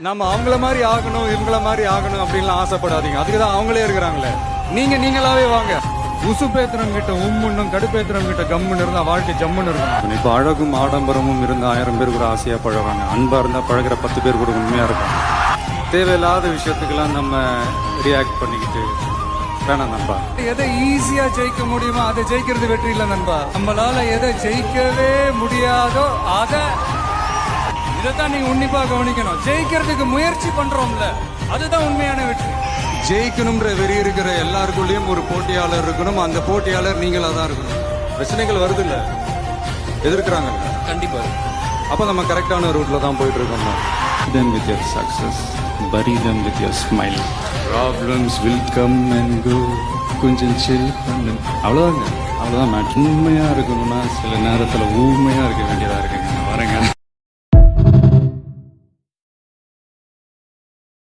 நம்ம அவங்கள மாதிரி ஆகணும் இவங்கள மாதிரி ஆகணும் அப்படின்லாம் ஆசைப்படாதீங்க. அதுக்கு தான் அவங்களே இருக்கிறாங்களே. நீங்களாவே வாங்க. உசுப்பேத்திரம் கிட்ட உம்முன்னும் கடுப்பேத்திரம் கிட்ட கம்முன்னு இருந்தா வாழ்க்கை ஜம்முன்னு இருக்கும். இப்ப அழகும் ஆடம்பரமும் இருந்தா 1000 பேர் கூட ஆசையா பழகுறாங்க. அன்பா இருந்தா பழகிற 10 பேர் கூட உண்மையா இருக்காங்க. தேவையில்லாத விஷயத்துக்கெல்லாம் நம்ம ரியாக்ட் பண்ணிக்கிட்டு வேணாம் நண்பா. எதை ஈஸியா ஜெயிக்க முடியுமோ அதை ஜெயிக்கிறது வெற்றி இல்லை நண்பா. நம்மளால எதை ஜெயிக்கவே முடியாதோ இதைத்தான் நீங்க உன்னிப்பா கவனிக்கணும். ஜெயிக்கிறதுக்கு முயற்சி பண்றோம்ல, அதுதான் உண்மையான வெற்றி. ஜெயிக்கணும்ன்ற வெறி இருக்கிற எல்லாருக்குள்ளயும் ஒரு போட்டியாளர் இருக்கணும். அந்த போட்டியாளர் நீங்களா தான் இருக்கணும். பிரச்சனைகள் வருது இல்ல, எதிர்க்கிறாங்க கண்டிப்பா. அப்ப நம்ம கரெக்டான ரூட்ல தான் போயிட்டு இருக்கோம். Them with your success, bury them with your smile. Problems will come and go. கொஞ்சம் chill பண்ணு. அவ்வளவுதான் மேட்ச். உண்மையா இருக்கணும்னா சில நேரத்துல ஊமையா இருக்க வேண்டியதா இருக்குங்க. வரேங்க.